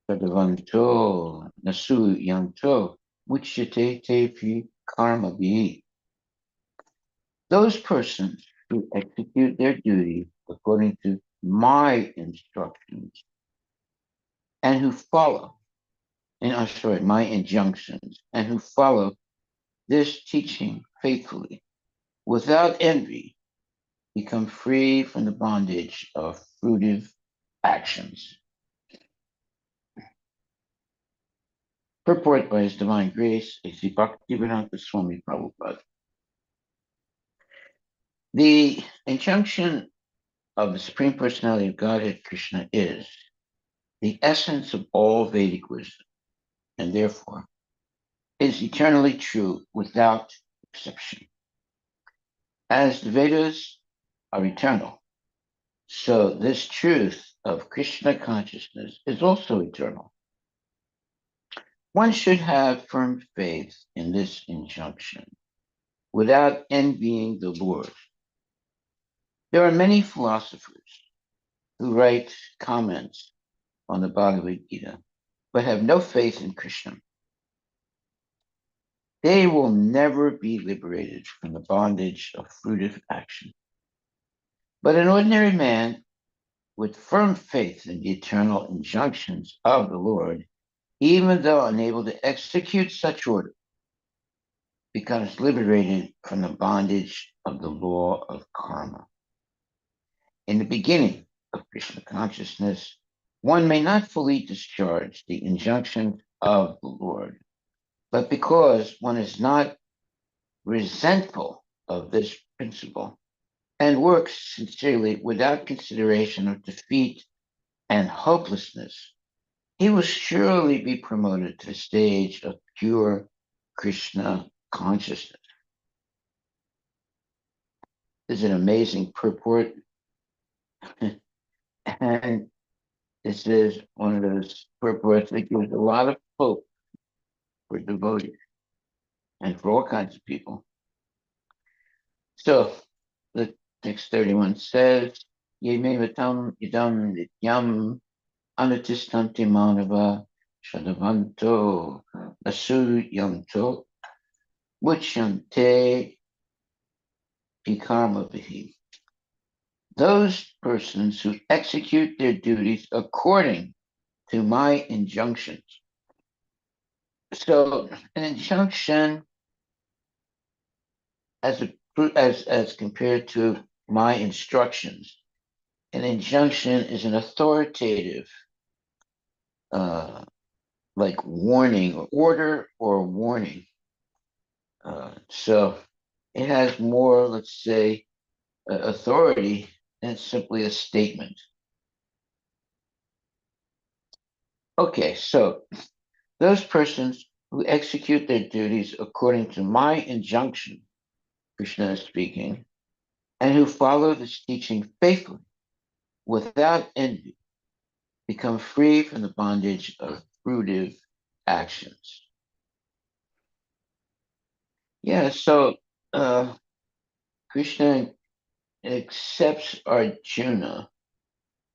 Tadavanto Nasu Yanto Muchite Tepi Karma Bi. Those persons who execute their duty according to my instructions and who follow, and I'm sorry, my injunctions, and who follow this teaching faithfully without envy become free from the bondage of fruitive actions. Purport by His Divine Grace, A.C. Bhaktivedanta Swami Prabhupada. The injunction of the Supreme Personality of Godhead Krishna is the essence of all Vedic wisdom, and therefore is eternally true without exception. As the Vedas are eternal, so this truth of Krishna consciousness is also eternal. One should have firm faith in this injunction without envying the Lord. There are many philosophers who write comments on the Bhagavad Gita, but have no faith in Krishna. They will never be liberated from the bondage of fruitive action. But an ordinary man with firm faith in the eternal injunctions of the Lord, even though unable to execute such order, becomes liberated from the bondage of the law of karma. In the beginning of Krishna consciousness, one may not fully discharge the injunctions of the Lord, but because one is not resentful of this principle and works sincerely without consideration of defeat and hopelessness, he will surely be promoted to the stage of pure Krishna consciousness. This is an amazing purport. And this is one of those purports that gives a lot of hope for devotees and for all kinds of people. So the text 31 says, Ye me vatam idam nityam anatistanti manava shadavanto nasu yanto muchyante pikarma vihi. Those persons who execute their duties according to my injunctions. So an injunction as compared to my instructions, an injunction is an authoritative like warning or order or warning. So it has more, let's say, authority than simply a statement. Okay, so those persons who execute their duties according to my injunction, Krishna is speaking, and who follow this teaching faithfully without envy, become free from the bondage of fruitive actions. Yeah, so Krishna accepts Arjuna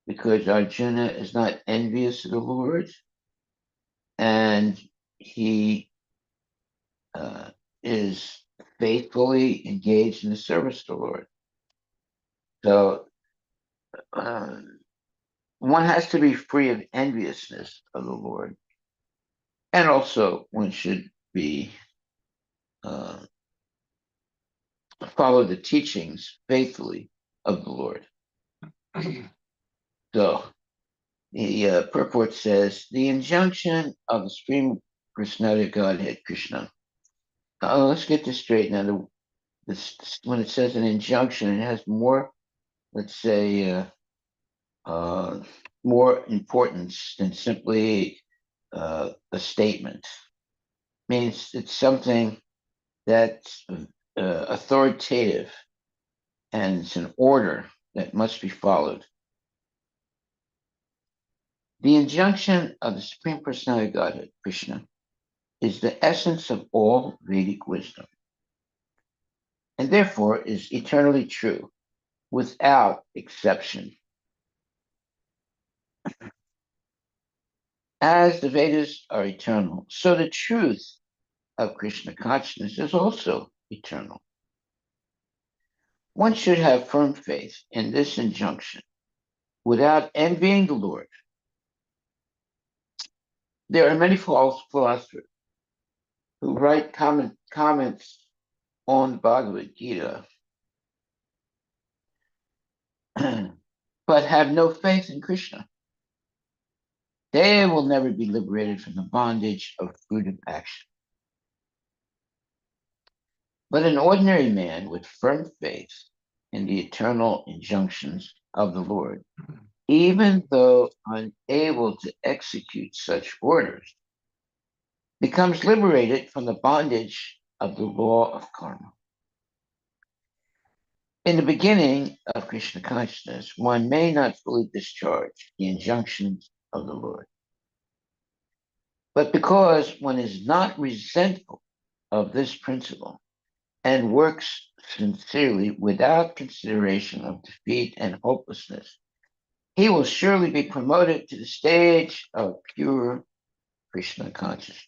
because Arjuna is not envious of the Lord and he is faithfully engaged in the service of the Lord. So one has to be free of enviousness of the Lord. And also one should be uh, follow the teachings faithfully of the Lord. So the purport says the injunction of the Supreme Personality of Godhead, Krishna. Let's get this straight now. When it says an injunction, it has more, let's say, more importance than simply a statement. It means it's something that's authoritative and it's an order that must be followed. The injunction of the Supreme Personality of Godhead, Krishna, is the essence of all Vedic wisdom, and therefore is eternally true, without exception. As the Vedas are eternal, so the truth of Krishna consciousness is also eternal. One should have firm faith in this injunction without envying the Lord. There are many false philosophers who write comments on the Bhagavad Gita, but have no faith in Krishna. They will never be liberated from the bondage of fruitive action. But an ordinary man with firm faith in the eternal injunctions of the Lord, even though unable to execute such orders, becomes liberated from the bondage of the law of karma. In the beginning of Krishna consciousness, one may not fully discharge the injunctions of the Lord. But because one is not resentful of this principle and works sincerely without consideration of defeat and hopelessness, he will surely be promoted to the stage of pure Krishna consciousness.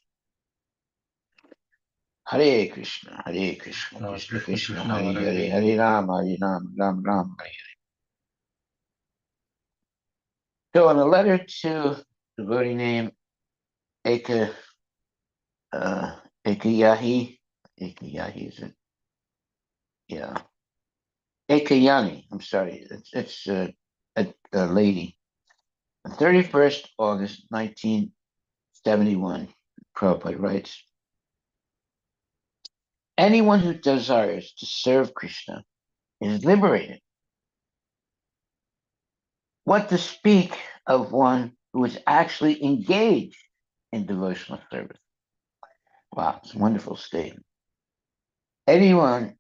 Hare Krishna, Krishna Krishna, Hare Hare, Hare Rama, Ram Ram, Hare Hare. So in a letter to the devotee named Eka, Ekayahi, Ekayahi is it? Yeah. Ekayani, I'm sorry, it's a lady. On 31st August 1971, Prabhupada writes, anyone who desires to serve Krishna is liberated. What to speak of one who is actually engaged in devotional service? Wow, it's a wonderful statement. Anyone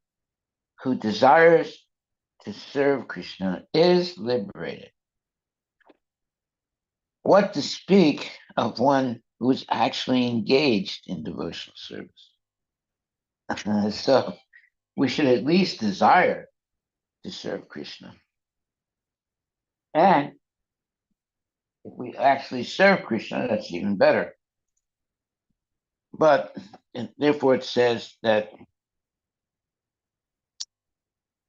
who desires to serve Krishna is liberated. What to speak of one who is actually engaged in devotional service? So we should at least desire to serve Krishna. And if we actually serve Krishna, that's even better. But therefore it says that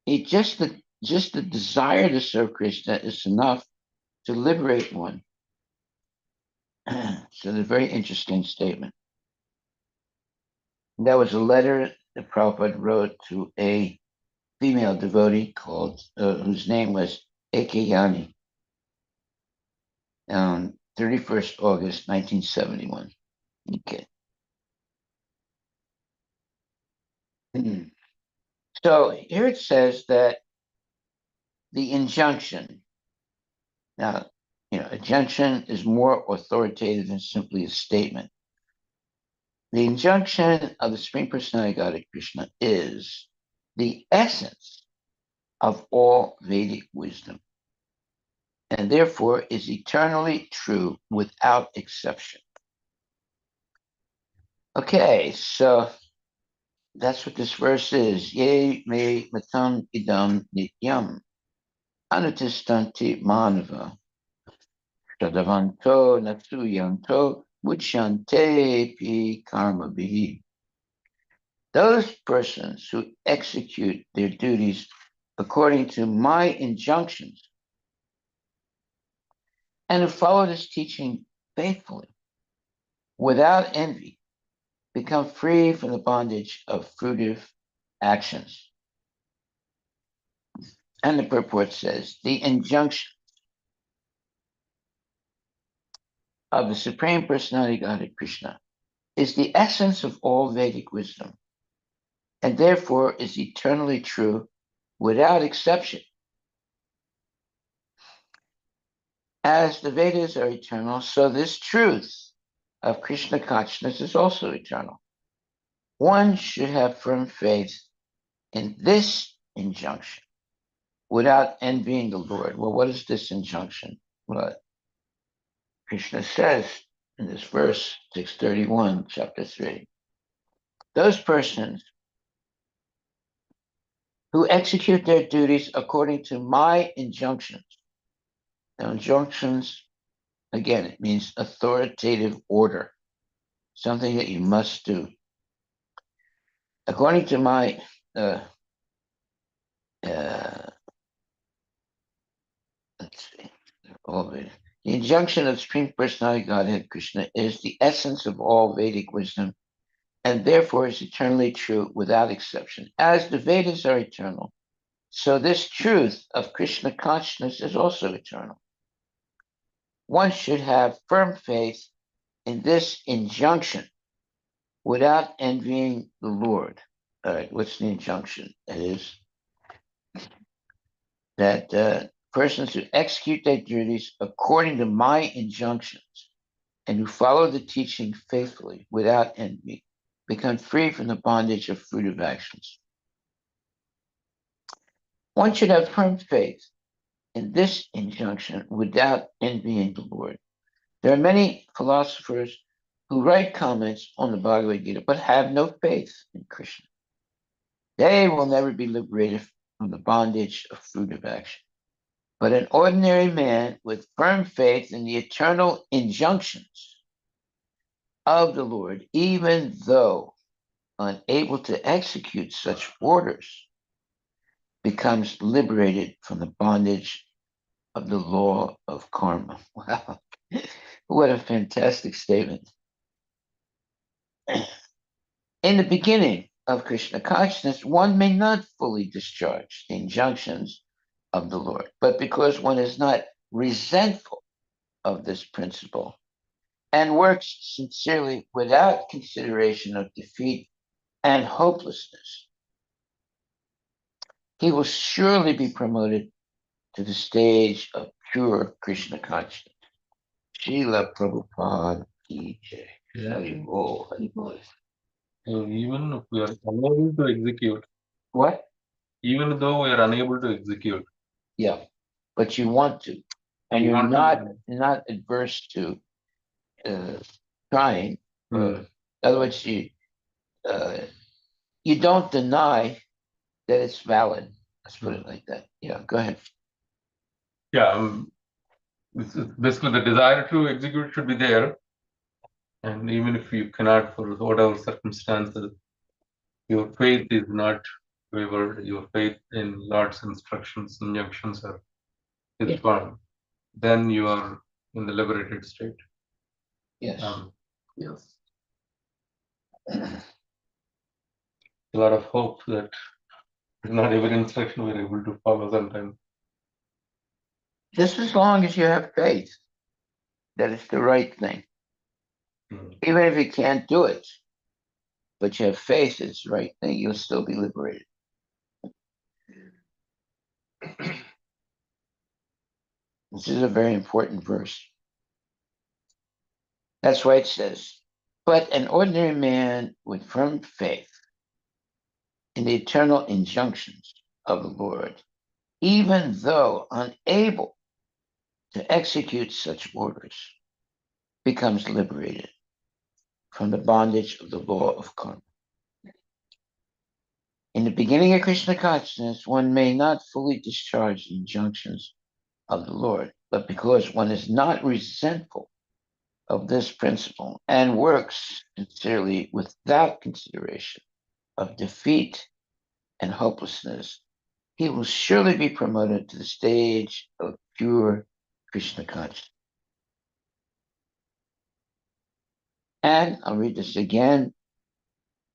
just the desire to serve Krishna is enough to liberate one. So it's a very interesting statement. That was a letter that Prabhupada wrote to a female devotee called whose name was Ekayani on 31st August 1971. Okay. So here it says that the injunction. Now, injunction is more authoritative than simply a statement. The injunction of the Supreme Personality Godhead Krishna is the essence of all Vedic wisdom, and therefore is eternally true without exception. Okay, so that's what this verse is. Ye me matam idam nityam anutistanti manava Shadavanto Natsuyanto Muchante Pi Karma Bihi. Those persons who execute their duties according to my injunctions and who follow this teaching faithfully, without envy, become free from the bondage of fruitive actions. And the purport says, the injunction of the Supreme Personality Godhead Krishna is the essence of all Vedic wisdom, and therefore is eternally true without exception. As the Vedas are eternal, so this truth of Krishna consciousness is also eternal. One should have firm faith in this injunction without envying the Lord. Well, what is this injunction? Well, Krishna says in this verse, 631, chapter 3, those persons who execute their duties according to my injunctions. Now, injunctions Again, it means authoritative order, something that you must do. According to my let's see, all Vedic. The injunction of Supreme Personality Godhead Krishna is the essence of all Vedic wisdom and therefore is eternally true without exception. As the Vedas are eternal, so this truth of Krishna consciousness is also eternal. One should have firm faith in this injunction without envying the Lord. All right, what's the injunction? It is that persons who execute their duties according to my injunctions and who follow the teaching faithfully without envy become free from the bondage of fruitive actions. One should have firm faith in this injunction without envying the Lord. There are many philosophers who write comments on the Bhagavad Gita but have no faith in Krishna. They will never be liberated from the bondage of fruitive action. But an ordinary man with firm faith in the eternal injunctions of the Lord, even though unable to execute such orders, becomes liberated from the bondage of the law of karma. Wow, what a fantastic statement. In the beginning of Krishna consciousness, one may not fully discharge the injunctions of the Lord, but because one is not resentful of this principle and works sincerely without consideration of defeat and hopelessness, he will surely be promoted to the stage of pure Krishna consciousness. Srila Prabhupada ki jai. Haribol, Haribol. So even if we are unable to execute, What? even though we are unable to execute, Yeah, but you want to, and you're not adverse to trying. In other words, you don't deny that it's valid. Let's put it like that. Yeah, go ahead. Yeah, basically the desire to execute should be there, and even if you cannot for whatever circumstances, your faith is not wavered. Your faith in Lord's instructions, injunctions is firm. Then you are in the liberated state. Yes. Yes. A lot of hope that not every instruction we're able to follow sometimes. Just as long as you have faith that it's the right thing, even if you can't do it, but you have faith it's the right thing, you'll still be liberated. This is a very important verse. That's why it says, but an ordinary man with firm faith in the eternal injunctions of the Lord, even though unable to execute such orders, becomes liberated from the bondage of the law of karma. In the beginning of Krishna consciousness, one may not fully discharge the injunctions of the Lord, but because one is not resentful of this principle and works sincerely without consideration of defeat and hopelessness, he will surely be promoted to the stage of pure Krishna consciousness. And I'll read this again,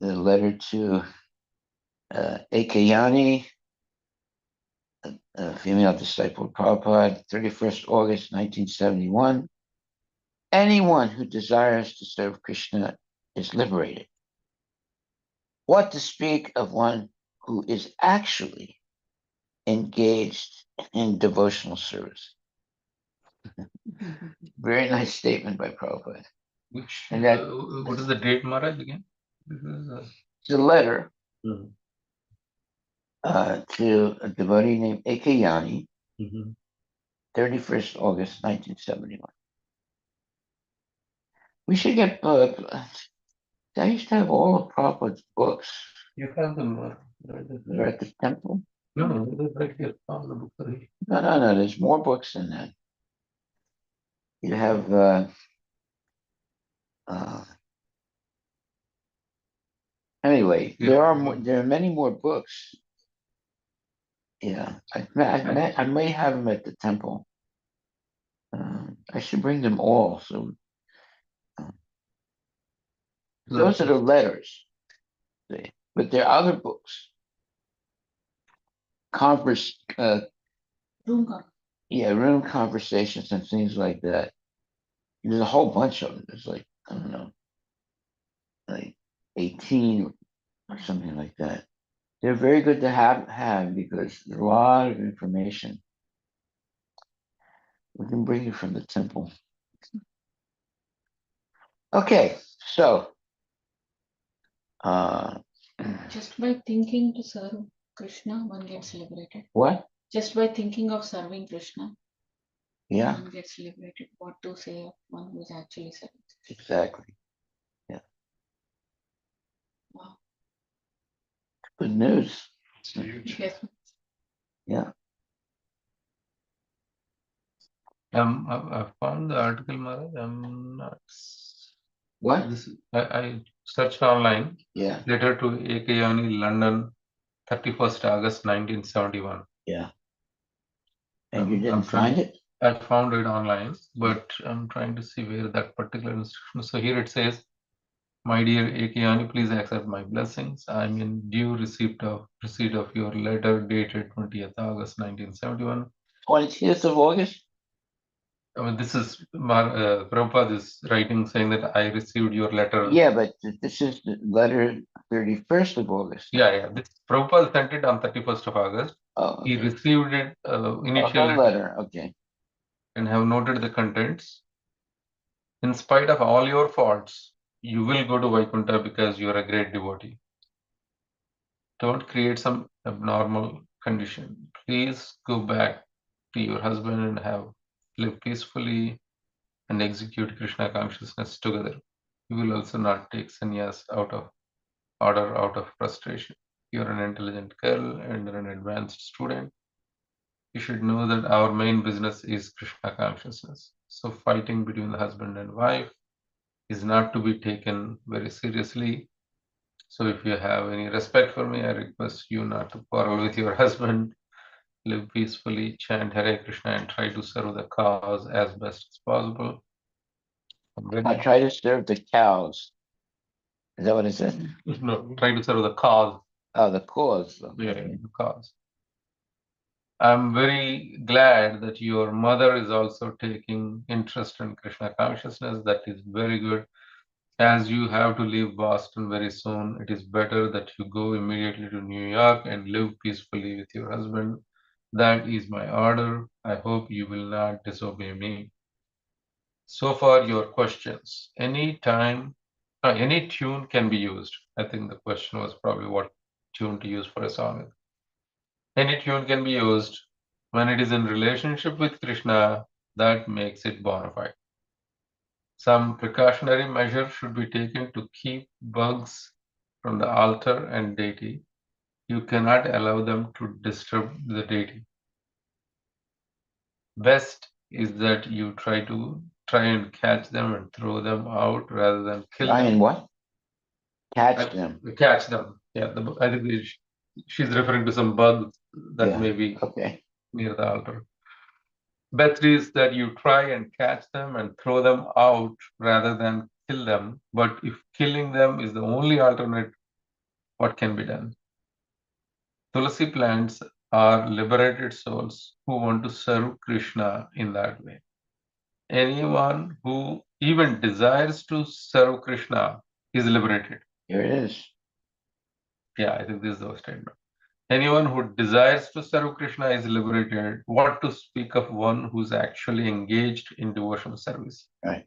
the letter to Ekayani, a female disciple of Prabhupada, 31st August 1971. Anyone who desires to serve Krishna is liberated. What to speak of one who is actually engaged in devotional service? Very nice statement by Prabhupada. And that, what is the date, Maharaj, again? It's a letter to a devotee named Ekayani, 31st August 1971. We should get I used to have all of Prabhupada's books. You have them. They're at the temple. No, they're right here. All the books are here. No. There's more books than that. You have anyway. There are more. There are many more books. Yeah, I may have them at the temple. I should bring them all. So those are the letters. See? But there are other books. Converse, room conversations and things like that. There's a whole bunch of them. There's like, I don't know, like 18 or something like that. They're very good to have because there's a lot of information. We can bring it from the temple. Okay, so Just by thinking to serve Krishna, one gets liberated. What? Just by thinking of serving Krishna, Yeah, one gets liberated. What to say of one who is actually serving? exactly. Yeah. Wow. Good news. Yes. Yeah. I found the article, Maharaj. I'm not. What? I searched online. Yeah. Letter to A.K. Yani, London, 31st August 1971. Yeah. And you didn't find it? I found it online, but I'm trying to see where that particular instruction. So here it says, "My dear A.K. Yani, please accept my blessings. I'm in due receipt of your letter dated 20th August 1971." 20th of August? I mean, this is Prabhupada is writing saying that I received your letter. Yeah, but this is the letter 31st of August. Yeah. This Prabhupada sent it on 31st of August. Oh, okay. He received it initial letter. Okay. and have noted the contents. In spite of all your faults, you will go to Vaikuntha because you are a great devotee. Don't create some abnormal condition. Please go back to your husband and live peacefully and execute Krishna consciousness together. You will also not take sannyas out of order, out of frustration. You're an intelligent girl and an advanced student. You should know that our main business is Krishna consciousness. So fighting between the husband and wife is not to be taken very seriously. So if you have any respect for me, I request you not to quarrel with your husband. Live peacefully, chant Hare Krishna, and try to serve the cause as best as possible. I try to serve the cows. Is that what it says? No, try to serve the cause. Oh, the cause. Yeah, the cause. I'm very glad that your mother is also taking interest in Krishna consciousness. That is very good. As you have to leave Boston very soon, it is better that you go immediately to New York and live peacefully with your husband. That is my order. I hope you will not disobey me. So far, your questions. Any tune can be used. I think the question was probably what tune to use for a song. Any tune can be used when it is in relationship with Krishna. That makes it bona fide. Some precautionary measures should be taken to keep bugs from the altar and deity. You cannot allow them to disturb the deity. Best is that you try and catch them and throw them out rather than kill them. And what? Catch them. Catch them. Yeah, I think she's referring to some bugs that may be near the altar. Best is that you try and catch them and throw them out rather than kill them. But if killing them is the only alternate, what can be done? Tulsi plants are liberated souls who want to serve Krishna in that way. Anyone who even desires to serve Krishna is liberated. Here it is. Yeah, I think this is the statement. Anyone who desires to serve Krishna is liberated. What to speak of one who's actually engaged in devotional service? Right.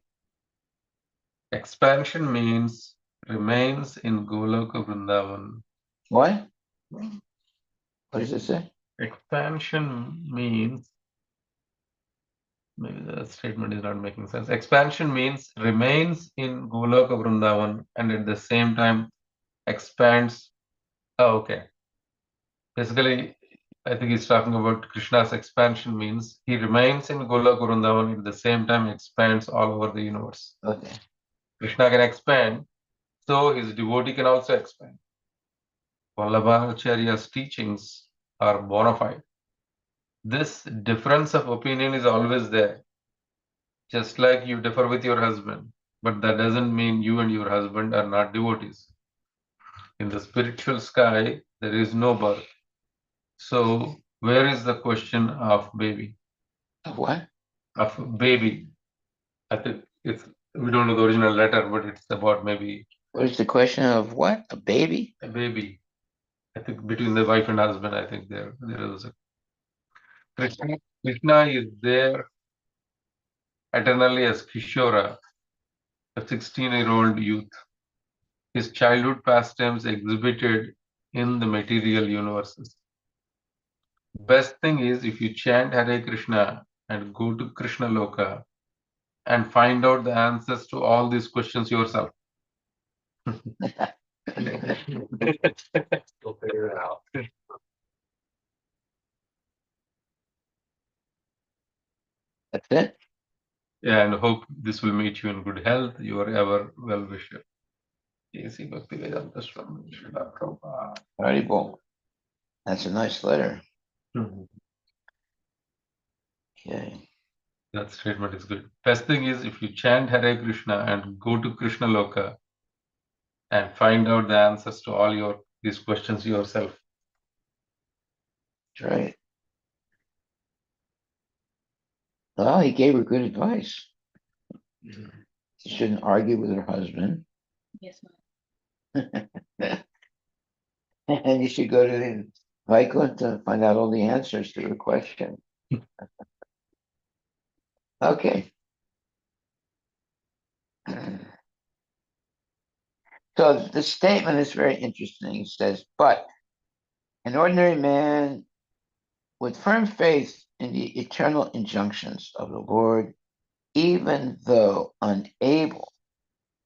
Expansion means remains in Goloka Vrindavan. What? What does it say? Expansion means, maybe the statement is not making sense. Expansion means remains in Goloka Vrindavan and at the same time expands. Oh, okay. Basically, I think he's talking about Krishna's expansion means he remains in Golok Vrindavan at the same time expands all over the universe. Okay. Krishna can expand, so his devotee can also expand. Vallabhacharya's teachings are bona fide. This difference of opinion is always there, just like you differ with your husband, but that doesn't mean you and your husband are not devotees. In the spiritual sky, there is no birth. So, where is the question of baby? Of what? Of baby. I think we don't know the original letter, but it's about maybe What is the question of what? A baby? a baby. I think between the wife and husband, I think there is a Krishna is there eternally as Kishora, a 16-year-old youth. His childhood pastimes exhibited in the material universes. Best thing is if you chant Hare Krishna and go to Krishna Loka and find out the answers to all these questions yourself. Go figure it out. That's it? Yeah, and hope this will meet you in good health. Your ever well wisher. A.C. Bhaktivedanta Swami Srila Prabhupada. Haribol. That's a nice letter. Okay. That statement is good. Best thing is if you chant Hare Krishna and go to Krishna Loka and find out the answers to all these questions yourself. That's right. Well, he gave her good advice. She shouldn't argue with her husband. Yes, ma'am. And you should go to the Vaikuntha to find out all the answers to your question. Okay. So the statement is very interesting. It says, but an ordinary man with firm faith in the eternal injunctions of the Lord, even though unable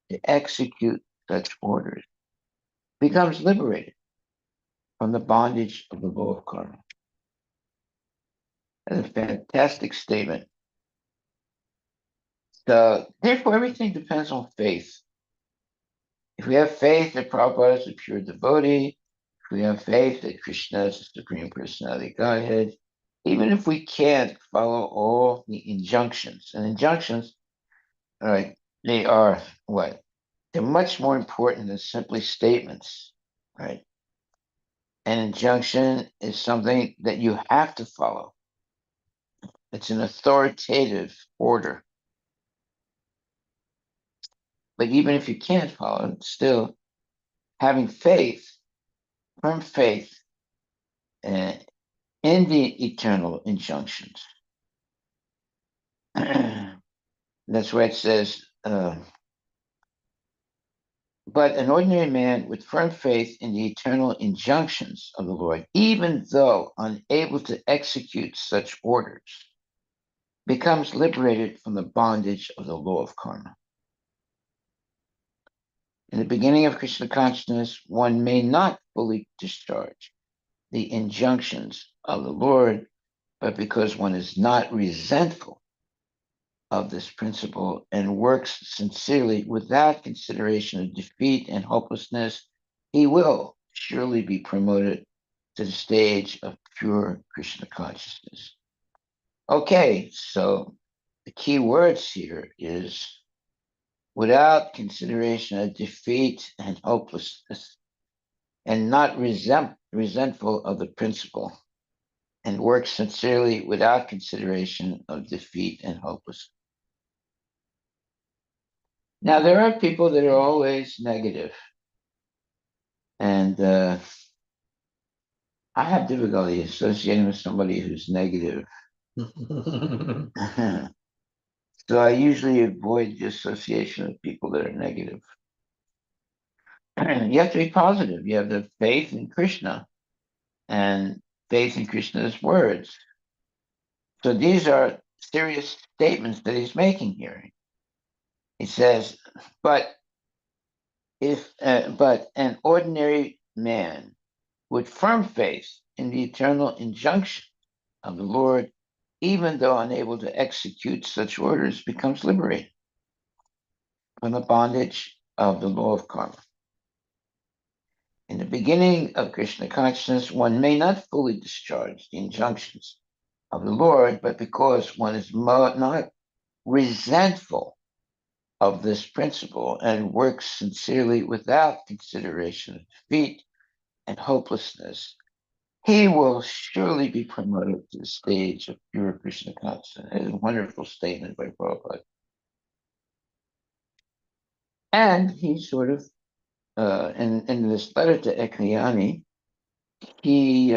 to execute such orders, becomes liberated from the bondage of the law of karma. That's a fantastic statement. So, therefore, everything depends on faith. If we have faith that Prabhupada is a pure devotee, if we have faith that Krishna is the Supreme Personality of Godhead, even if we can't follow all the injunctions, and injunctions, all right, they are what? They're much more important than simply statements, right? An injunction is something that you have to follow. It's an authoritative order. But even if you can't follow it, still having faith, firm faith in the eternal injunctions. That's where it says, but an ordinary man with firm faith in the eternal injunctions of the Lord, even though unable to execute such orders, becomes liberated from the bondage of the law of karma. In the beginning of Krishna consciousness, one may not fully discharge the injunctions of the Lord, but because one is not resentful of this principle and works sincerely without consideration of defeat and hopelessness, he will surely be promoted to the stage of pure Krishna consciousness. Okay, so the key words here is without consideration of defeat and hopelessness, and not resentful of the principle, and work sincerely without consideration of defeat and hopelessness. Now, there are people that are always negative, and I have difficulty associating with somebody who's negative. So I usually avoid the association with people that are negative. You have to be positive. You have the faith in Krishna and faith in Krishna's words. So these are serious statements that he's making here. He says, but an ordinary man with firm faith in the eternal injunction of the Lord, even though unable to execute such orders, becomes liberated from the bondage of the law of karma. In the beginning of Krishna consciousness, one may not fully discharge the injunctions of the Lord, but because one is not resentful of this principle and works sincerely without consideration of defeat and hopelessness, he will surely be promoted to the stage of pure Krishna consciousness. It's a wonderful statement by Prabhupada. And he sort of, in this letter to Ekayani, he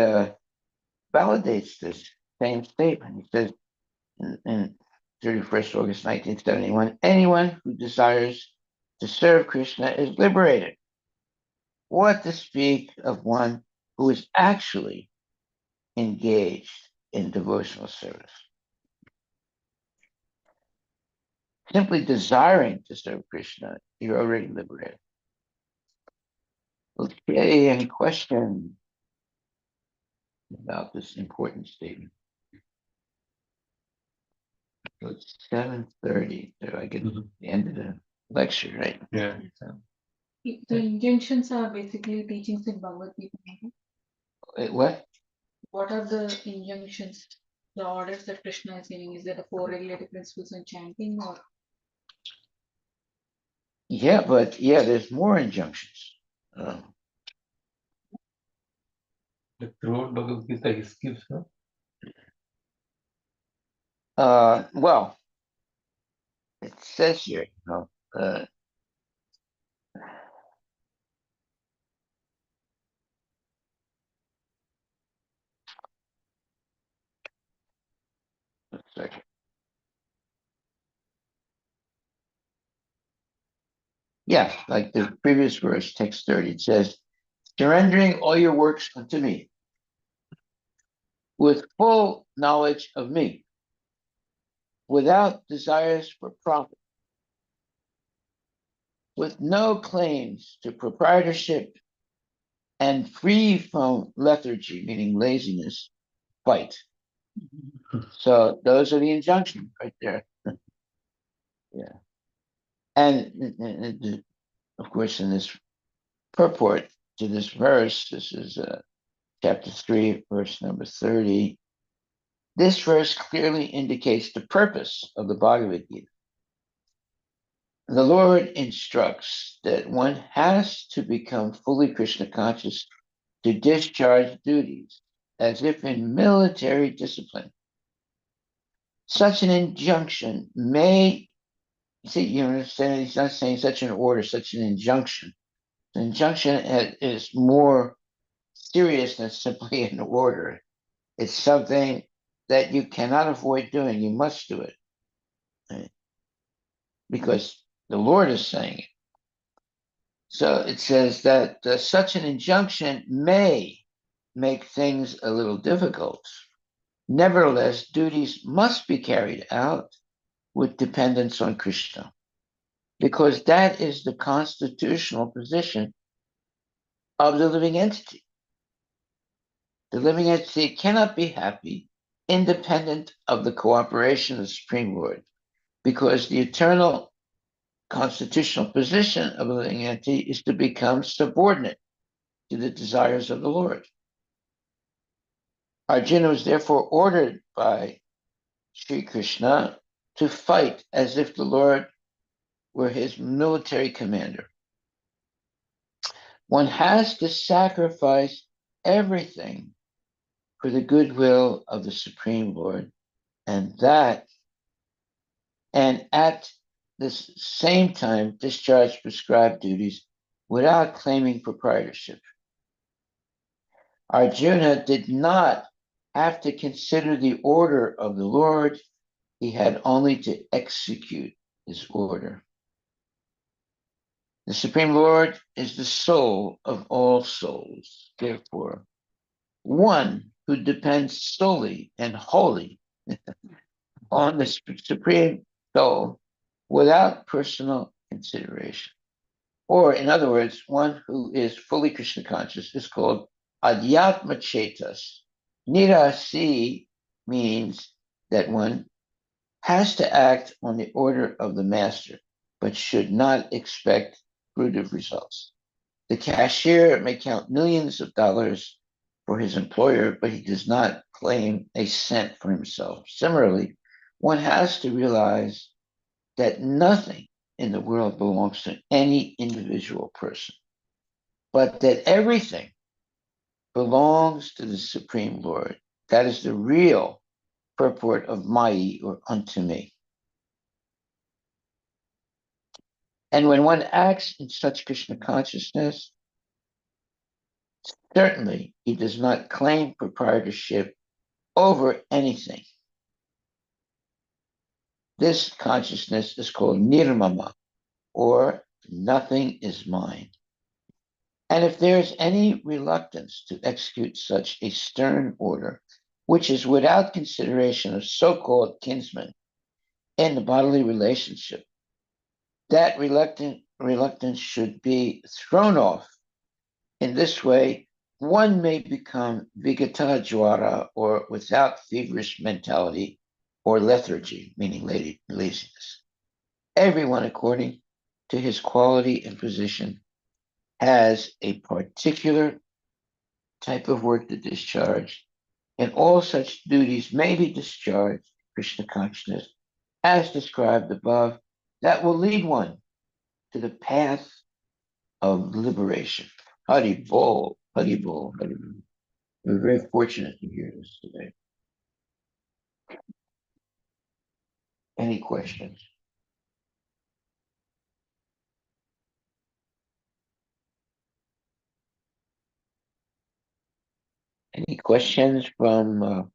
validates this same statement. He says in 31st August 1971, anyone who desires to serve Krishna is liberated. What to speak of one who is actually engaged in devotional service? Simply desiring to serve Krishna, you're already liberated. Okay, any questions about this important statement? So it's 7:30, so I get the end of the lecture, right? Yeah. The injunctions are basically teachings in Bhagavad Gita. Wait, what? What are the injunctions, the orders that Krishna is giving? Is there the four regulative principles in chanting, or Yeah, but yeah, there's more injunctions. Like throughout Bhagavad Gita, he skips, huh? Well, it says here, a second. Yeah, like the previous verse, text 30, it says, surrendering all your works unto me with full knowledge of me, without desires for profit, with no claims to proprietorship, and free from lethargy, meaning laziness, fight. So those are the injunctions right there. Yeah. And of course, in this purport to this verse, this is chapter 3, verse number 30. This verse clearly indicates the purpose of the Bhagavad Gita. The Lord instructs that one has to become fully Krishna conscious to discharge duties as if in military discipline. Such an injunction may, see, you understand, he's not saying such an order, such an injunction. An injunction is more serious than simply an order. It's something that you cannot avoid doing. You must do it, right? Because the Lord is saying it. So it says that such an injunction may make things a little difficult. Nevertheless, duties must be carried out with dependence on Krishna, because that is the constitutional position of the living entity. The living entity cannot be happy independent of the cooperation of the Supreme Lord, because the eternal constitutional position of the living entity is to become subordinate to the desires of the Lord. Arjuna was therefore ordered by Sri Krishna to fight as if the Lord were his military commander. One has to sacrifice everything for the goodwill of the Supreme Lord, and at this same time discharge prescribed duties without claiming proprietorship. Arjuna did not have to consider the order of the Lord. He had only to execute his order. The Supreme Lord is the soul of all souls. Therefore, one who depends solely and wholly on the Supreme Soul without personal consideration. Or, in other words, one who is fully Krishna conscious is called Adhyatma chetas. Nirasi means that one has to act on the order of the master, but should not expect fruitive results. The cashier may count millions of dollars for his employer, but he does not claim a cent for himself. Similarly, one has to realize that nothing in the world belongs to any individual person, but that everything belongs to the Supreme Lord. That is the real purport of Mai, or unto me. And when one acts in such Krishna consciousness, certainly he does not claim proprietorship over anything. This consciousness is called nirmama, or nothing is mine. And if there is any reluctance to execute such a stern order, which is without consideration of so-called kinsmen in the bodily relationship, that reluctance should be thrown off. In this way, one may become vigata jwara, or without feverish mentality, or lethargy, meaning laziness. Everyone, according to his quality and position, has a particular type of work to discharge, and all such duties may be discharged in Krishna consciousness, as described above, that will lead one to the path of liberation. Hari Bol, Hari Bol, Hari Bol. We're very fortunate to hear this today. Any questions? Any questions from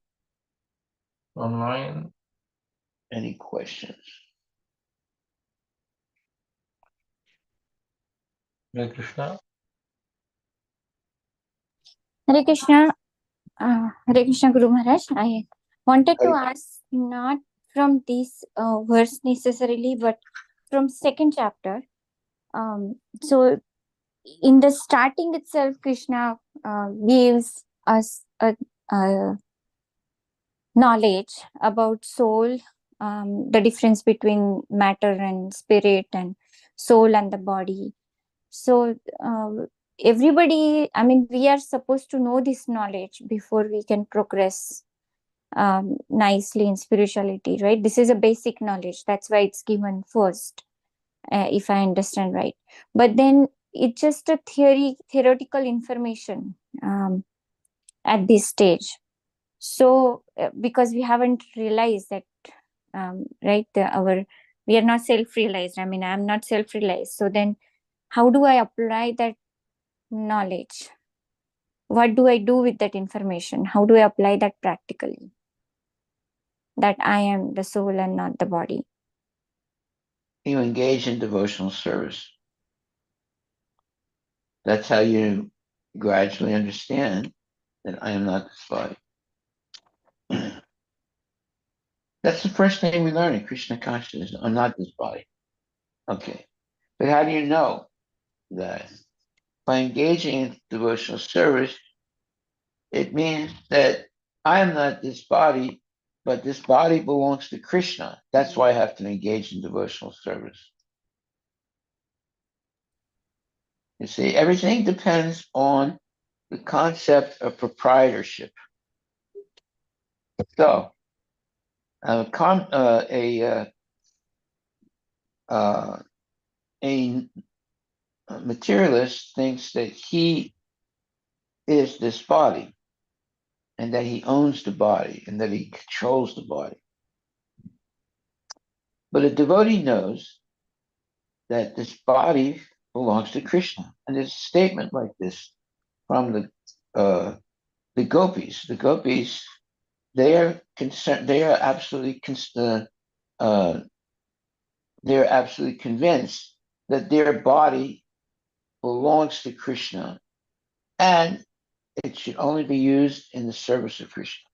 Online. any questions? Hare Krishna. Hare Krishna, Hare Krishna Guru Maharaj. I wanted to ask not from this verse necessarily, but from second chapter. So in the starting itself, Krishna gives us a knowledge about soul, the difference between matter and spirit, and soul and the body. So everybody, I mean, we are supposed to know this knowledge before we can progress nicely in spirituality, right? This is a basic knowledge. That's why it's given first, if I understand right. But then it's just a theoretical information at this stage. So because we haven't realized that, right? We are not self-realized. I mean, I'm not self-realized. So then how do I apply that knowledge? What do I do with that information? How do I apply that practically? That I am the soul and not the body. You engage in devotional service. That's how you gradually understand that I am not this body. That's the first thing we learn in Krishna consciousness. I'm not this body. Okay. But how do you know that? By engaging in devotional service, it means that I am not this body, but this body belongs to Krishna. That's why I have to engage in devotional service. You see, everything depends on the concept of proprietorship. So, a materialist thinks that he is this body, and that he owns the body, and that he controls the body. But a devotee knows that this body belongs to Krishna. And there's a statement like this from the gopis. The gopis, they are concerned. They are absolutely they're absolutely convinced that their body belongs to Krishna, and it should only be used in the service of Krishna.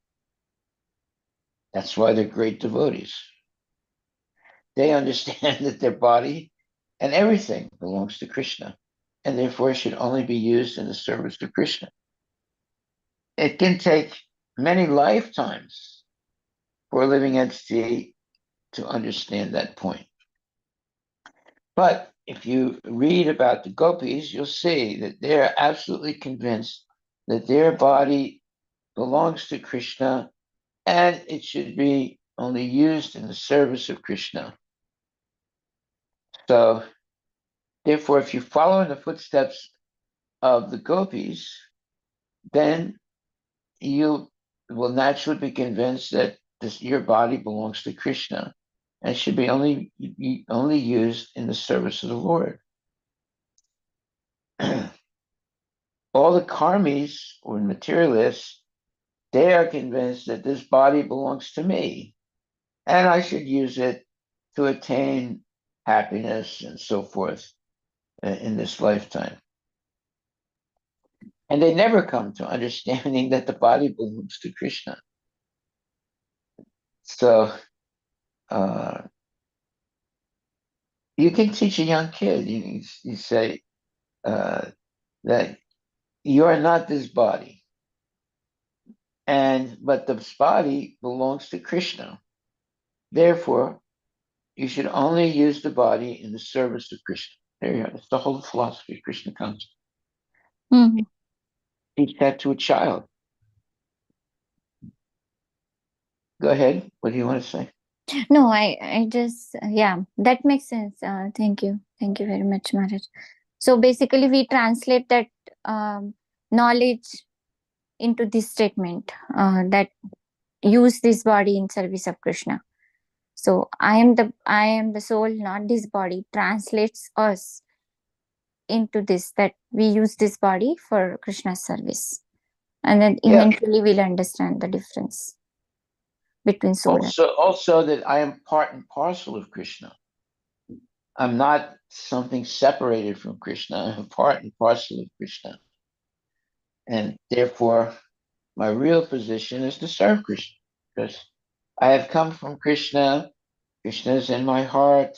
That's why they're great devotees. They understand that their body and everything belongs to Krishna, and therefore should only be used in the service of Krishna. it can take many lifetimes for a living entity to understand that point. But if you read about the gopis, you'll see that they're absolutely convinced that their body belongs to Krishna and it should be only used in the service of Krishna. So, therefore, if you follow in the footsteps of the gopis, then you will naturally be convinced that your body belongs to Krishna and should be only used in the service of the Lord. All the karmis or materialists, they are convinced that this body belongs to me and I should use it to attain happiness and so forth in this lifetime. And they never come to understanding that the body belongs to Krishna. So you can teach a young kid, you say that you are not this body, but this body belongs to Krishna. Therefore, you should only use the body in the service of Krishna. There you go. That's the whole philosophy of Krishna consciousness. Mhm. Teach that to a child. Go ahead. What do you want to say? No, I just, yeah, that makes sense. Thank you. Thank you very much, Maharaj. So basically, we translate that knowledge into this statement that use this body in service of Krishna. So I am the soul, not this body, translates us into this, that we use this body for Krishna's service. And then Yeah. eventually we'll understand the difference between soul and Also that I am part and parcel of Krishna. I'm not something separated from Krishna. I'm part and parcel of Krishna. And therefore, my real position is to serve Krishna because I have come from Krishna. Krishna is in my heart,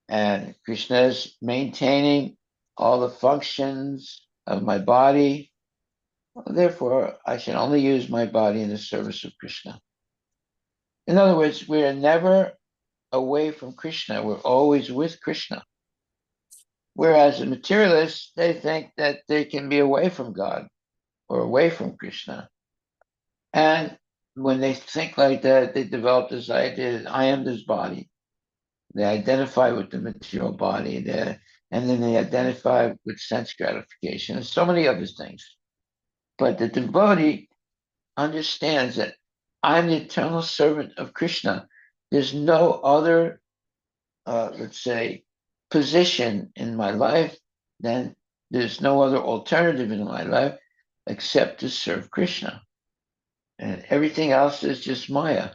and Krishna is maintaining all the functions of my body. Therefore, I should only use my body in the service of Krishna. In other words, we are never away from Krishna. We're always with Krishna. Whereas the materialists, they think that they can be away from God or away from Krishna. And when they think like that, they develop this idea that I am this body. They identify with the material body, and then they identify with sense gratification and so many other things. But the devotee understands that I'm the eternal servant of Krishna. There's no other, let's say, position in my life, then there's no other alternative in my life except to serve Krishna. And everything else is just Maya.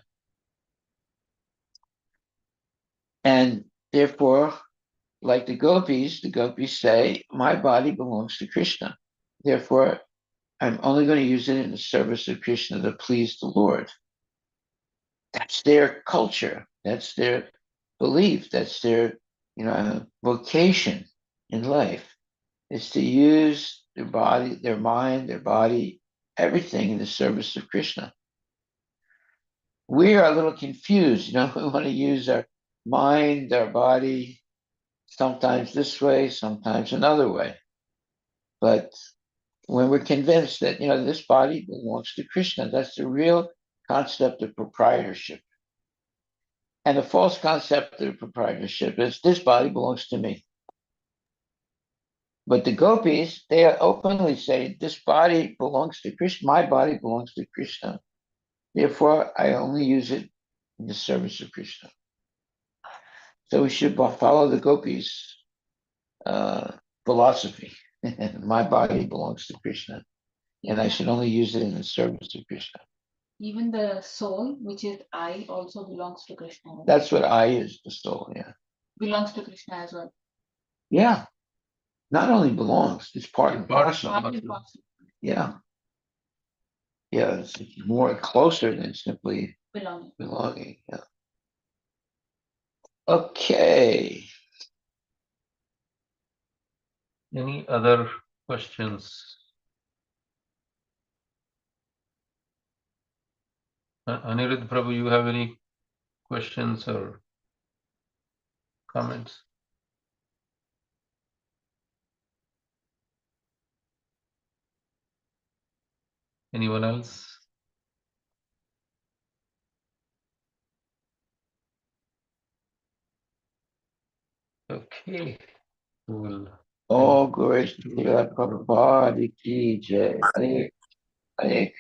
And therefore, like the gopis say, my body belongs to Krishna. Therefore, I'm only going to use it in the service of Krishna to please the Lord. That's their culture. That's their belief. That's their, vocation in life. Is to use their body, their mind, their body, everything in the service of Krishna. We are a little confused, we want to use our mind, our body, sometimes this way, sometimes another way. But when we're convinced that, this body belongs to Krishna, that's the real concept of proprietorship. And the false concept of proprietorship is this body belongs to me. But the gopis, they openly say, this body belongs to Krishna. My body belongs to Krishna. Therefore, I only use it in the service of Krishna. So we should follow the gopis' philosophy. My body belongs to Krishna, and I should only use it in the service of Krishna. Even the soul, which is I, also belongs to Krishna. Right? That's what I is, the soul, yeah. Belongs to Krishna as well. Yeah. Not only belongs, it's part and parcel. Yeah. Yeah, it's more closer than simply belonging. Yeah. Okay. Any other questions? Anirudh Prabhu, you have any questions or comments? Anyone else? Okay, we'll All glories to Srila Prabhupada ki jai. Hare Hare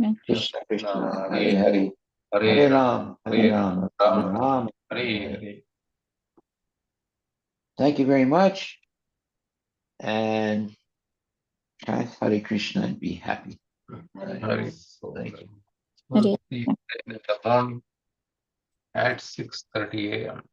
Mm. Krishna Krishna Hare Hare Hare Hare Ram Hare Ram Ram Ram. Hare. Thank you very much, and chant Hare Krishna and be happy. Hare. Thank you. We'll Hare. see you in the morning at 6:30 a.m.